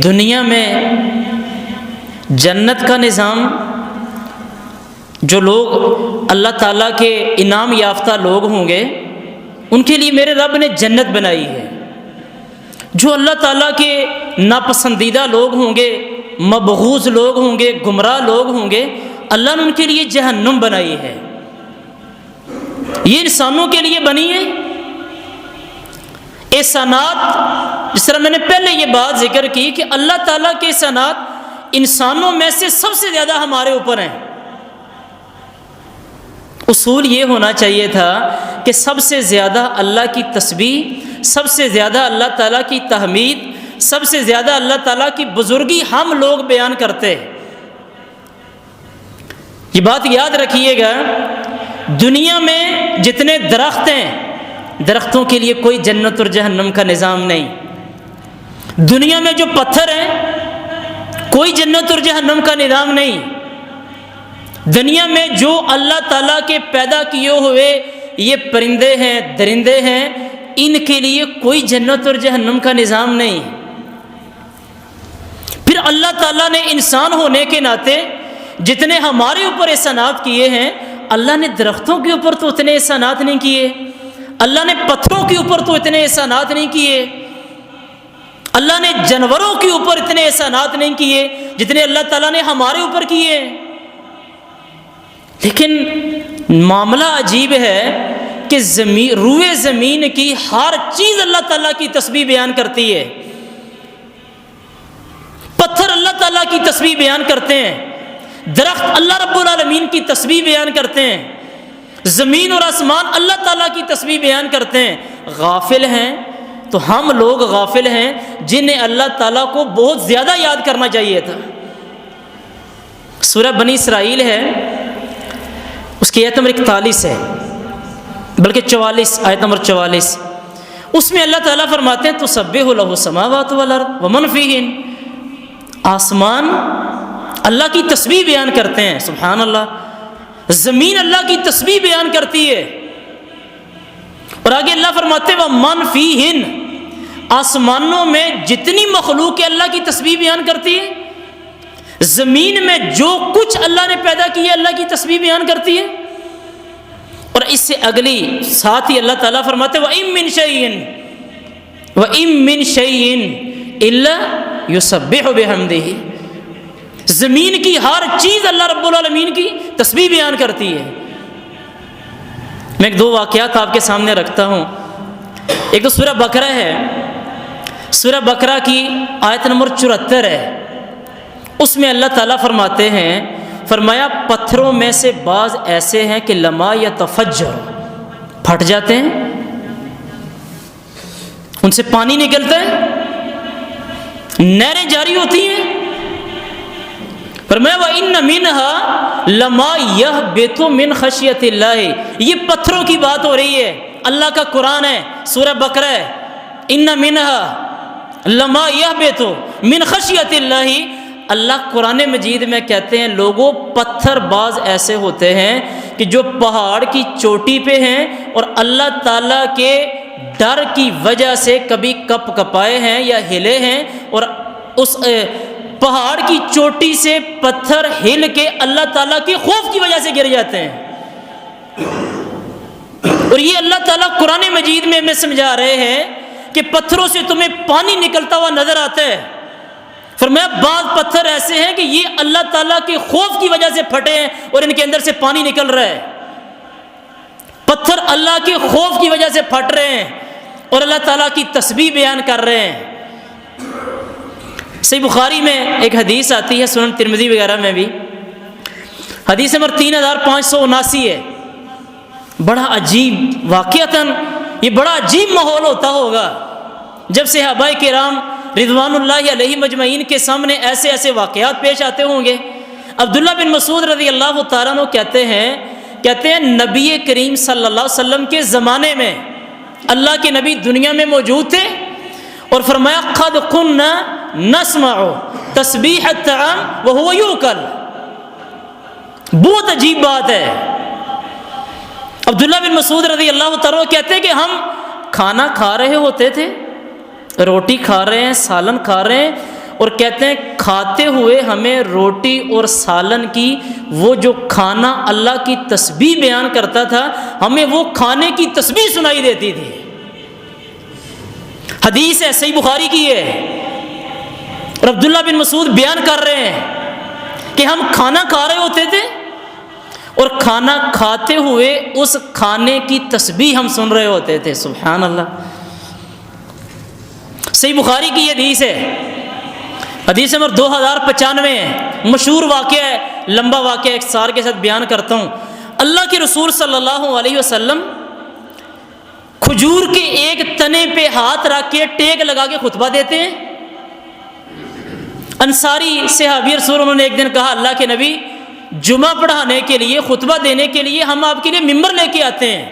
دنیا میں جنت کا نظام، جو لوگ اللہ تعالیٰ کے انعام یافتہ لوگ ہوں گے ان کے لیے میرے رب نے جنت بنائی ہے۔ جو اللہ تعالیٰ کے ناپسندیدہ لوگ ہوں گے، مبغوض لوگ ہوں گے، گمراہ لوگ ہوں گے، اللہ نے ان کے لیے جہنم بنائی ہے۔ یہ انسانوں کے لیے بنی ہے۔ احسانات، جس طرح میں نے پہلے یہ بات ذکر کی کہ اللہ تعالیٰ کے احسانات انسانوں میں سے سب سے زیادہ ہمارے اوپر ہیں۔ اصول یہ ہونا چاہیے تھا کہ سب سے زیادہ اللہ کی تسبیح، سب سے زیادہ اللہ تعالیٰ کی تحمید، سب سے زیادہ اللہ تعالیٰ کی بزرگی ہم لوگ بیان کرتے۔ یہ بات یاد رکھیے گا، دنیا میں جتنے درخت ہیں، درختوں کے لیے کوئی جنت اور جہنم کا نظام نہیں۔ دنیا میں جو پتھر ہیں، کوئی جنت اور جہنم کا نظام نہیں۔ دنیا میں جو اللہ تعالیٰ کے پیدا کیے ہوئے یہ پرندے ہیں، درندے ہیں، ان کے لیے کوئی جنت اور جہنم کا نظام نہیں۔ پھر اللہ تعالیٰ نے انسان ہونے کے ناطے جتنے ہمارے اوپر احسانات کیے ہیں، اللہ نے درختوں کے اوپر تو اتنے احسانات نہیں کیے، اللہ نے پتھروں کے اوپر تو اتنے احسانات نہیں کیے، اللہ نے جانوروں کے اوپر اتنے احسانات نہیں کیے جتنے اللہ تعالیٰ نے ہمارے اوپر کیے۔ لیکن معاملہ عجیب ہے کہ روئے زمین کی ہر چیز اللہ تعالیٰ کی تسبیح بیان کرتی ہے۔ پتھر اللہ تعالیٰ کی تسبیح بیان کرتے ہیں، درخت اللہ رب العالمین کی تسبیح بیان کرتے ہیں، زمین اور آسمان اللہ تعالیٰ کی تسبیح بیان کرتے ہیں۔ غافل ہیں تو ہم لوگ غافل ہیں جنہیں اللہ تعالیٰ کو بہت زیادہ یاد کرنا چاہیے تھا۔ سورہ بنی اسرائیل ہے، اس کی آیت نمبر 41 ہے، بلکہ 44، آیت نمبر 44، اس میں اللہ تعالیٰ فرماتے ہیں تسبح لہ السماوات والارض ومن فیہن، آسمان اللہ کی تسبیح بیان کرتے ہیں، سبحان اللہ، زمین اللہ کی تسبیح بیان کرتی ہے، اور آگے اللہ فرماتے ہیں ومن فیہن، آسمانوں میں جتنی مخلوق ہے اللہ کی تسبیح بیان کرتی ہے، زمین میں جو کچھ اللہ نے پیدا کیا اللہ کی تسبیح بیان کرتی ہے، اور اس سے اگلی ساتھ ہی اللہ تعالیٰ فرماتے ہیں وَإِن مِّن شَيْءٍ إِلَّا يُسَبِّحُ بِحَمْدِهِ، زمین کی ہر چیز اللہ رب العالمین کی تسبیح بیان کرتی ہے۔ میں ایک دو واقعات آپ کے سامنے رکھتا ہوں۔ ایک تو سورہ بقرہ ہے، سورہ بقرہ کی آیت نمبر 74 ہے، اس میں اللہ تعالیٰ فرماتے ہیں، فرمایا پتھروں میں سے بعض ایسے ہیں کہ لما یتفجر، پھٹ جاتے ہیں، ان سے پانی نکلتا ہے، نہریں جاری ہوتی ہیں۔ فرمایا وَإِنَّ مِنْهَا لَمَا يَهْبِطُ مِنْ خَشْيَةِ اللَّهِ، یہ پتھروں کی بات ہو رہی ہے، اللہ کا قرآن ہے، سورہ بقرہ ہے، إِنَّ مِنْهَا لَمَا يَهْبِطُ مِنْ خَشْيَةِ اللَّهِ۔ اللہ قرآن مجید میں کہتے ہیں لوگوں پتھر بعض ایسے ہوتے ہیں کہ جو پہاڑ کی چوٹی پہ ہیں اور اللہ تعالیٰ کے ڈر کی وجہ سے کبھی کپ کپائے ہیں یا ہلے ہیں، اور اس پہاڑ کی چوٹی سے پتھر ہل کے اللہ تعالیٰ کے خوف کی وجہ سے گر جاتے ہیں۔ اور یہ اللہ تعالیٰ قرآن مجید میں ہمیں سمجھا رہے ہیں کہ پتھروں سے تمہیں پانی نکلتا ہوا نظر آتا ہے، فرمایا بعض پتھر ایسے ہیں کہ یہ اللہ تعالیٰ کے خوف کی وجہ سے پھٹے ہیں اور ان کے اندر سے پانی نکل رہا ہے۔ پتھر اللہ کے خوف کی وجہ سے پھٹ رہے ہیں اور اللہ تعالیٰ کی تسبیح بیان کر رہے ہیں۔ صحیح بخاری میں ایک حدیث آتی ہے، سنن ترمذی وغیرہ میں بھی، حدیث نمبر 3579 ہے۔ بڑا عجیب واقعتاً یہ بڑا عجیب ماحول ہوتا ہوگا جب صحابہ کرام رضوان اللہ علیہ مجمعین کے سامنے ایسے ایسے واقعات پیش آتے ہوں گے۔ عبداللہ بن مسعود رضی اللہ تعالیٰ عنہ کہتے ہیں نبی کریم صلی اللہ علیہ وسلم کے زمانے میں اللہ کے نبی دنیا میں موجود تھے، اور فرمایا قد كنا نسمع تسبیح الطعام وهو یؤکل۔ بہت عجیب بات ہے۔ عبداللہ بن مسعود رضی اللہ تعالیٰ عنہ کہتے ہیں کہ ہم کھانا کھا رہے ہوتے تھے، روٹی کھا رہے ہیں، سالن کھا رہے ہیں، اور کہتے ہیں کھاتے ہوئے ہمیں روٹی اور سالن کی وہ جو کھانا اللہ کی تسبیح بیان کرتا تھا ہمیں وہ کھانے کی تسبیح سنائی دیتی تھی۔ حدیث ہے، صحیح بخاری کی ہے، اور عبداللہ بن مسعود بیان کر رہے ہیں کہ ہم کھانا کھا رہے ہوتے تھے اور کھانا کھاتے ہوئے اس کھانے کی تسبیح ہم سن رہے ہوتے تھے۔ سبحان اللہ، صحیح بخاری کی حدیث ہے، حدیث نمبر 2095 ہے، مشہور واقعہ ہے، لمبا واقعہ اختصار کے ساتھ بیان کرتا ہوں۔ اللہ کے رسول صلی اللہ علیہ وسلم کھجور کے ایک تنے پہ ہاتھ رکھ کے ٹیک لگا کے خطبہ دیتے ہیں۔ انصاری صحابی رسول، انہوں نے ایک دن کہا اللہ کے نبی، جمعہ پڑھانے کے لیے، خطبہ دینے کے لیے ہم آپ کے لیے ممبر لے کے آتے ہیں۔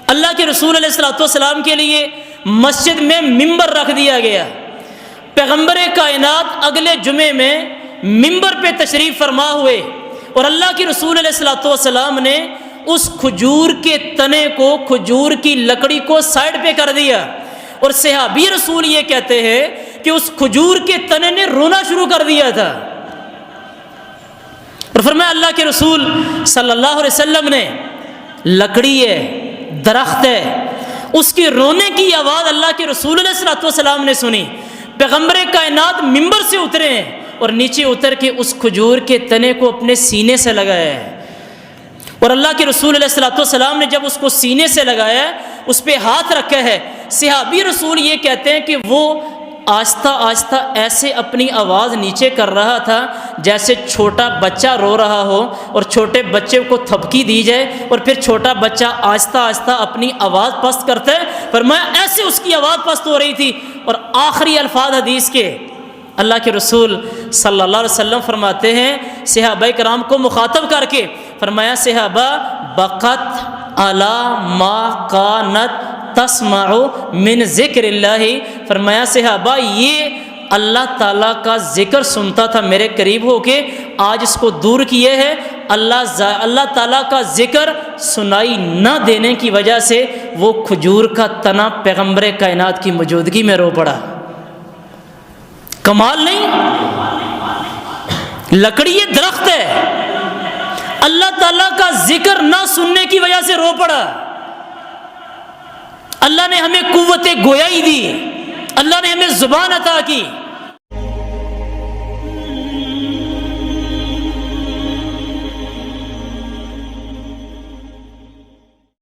اللہ کے رسول علیہ الصلوۃ والسلام کے لیے مسجد میں ممبر رکھ دیا گیا۔ پیغمبر کائنات اگلے جمعے میں ممبر پہ تشریف فرما ہوئے اور اللہ کے رسول علیہ الصلوۃ والسلام نے اس کھجور کے تنے کو، کھجور کی لکڑی کو سائڈ پہ کر دیا، اور صحابی رسول یہ کہتے ہیں کہ اس کھجور کے تنے نے رونا شروع کر دیا تھا، اور فرمایا اللہ کے رسول صلی اللہ علیہ وسلم نے، لکڑی ہے، درخت ہے، اس کی رونے کی آواز اللہ کے رسول علیہ الصلوۃ والسلام نے سنی۔ پیغمبر کائنات ممبر سے اترے ہیں اور نیچے اتر کے اس کھجور کے تنے کو اپنے سینے سے لگایا ہے، اور اللہ کے رسول علیہ الصلوۃ والسلام نے جب اس کو سینے سے لگایا، اس پہ ہاتھ رکھا ہے، صحابی رسول یہ کہتے ہیں کہ وہ آہستہ آہستہ ایسے اپنی آواز نیچے کر رہا تھا جیسے چھوٹا بچہ رو رہا ہو اور چھوٹے بچے کو تھپکی دی جائے اور پھر چھوٹا بچہ آہستہ آہستہ اپنی آواز پست کرتا ہے، فرمایا ایسے اس کی آواز پست ہو رہی تھی۔ اور آخری الفاظ حدیث کے اللہ کے رسول صلی اللہ علیہ وسلم فرماتے ہیں صحابہ کرام کو مخاطب کر کے، فرمایا صحابہ بقت علی ما کانت تسمع من ذکر اللہ، فرمایا صحابہ یہ اللہ تعالیٰ کا ذکر سنتا تھا میرے قریب ہو کے، آج اس کو دور کیے ہے، اللہ تعالیٰ کا ذکر سنائی نہ دینے کی وجہ سے وہ کھجور کا تنا پیغمبر کائنات کی موجودگی میں رو پڑا۔ کمال نہیں؟ لکڑی یہ درخت ہے، اللہ تعالیٰ کا ذکر نہ سننے کی وجہ سے رو پڑا۔ اللہ نے ہمیں قوت گویائی دی، اللہ نے ہمیں زبان عطا کی،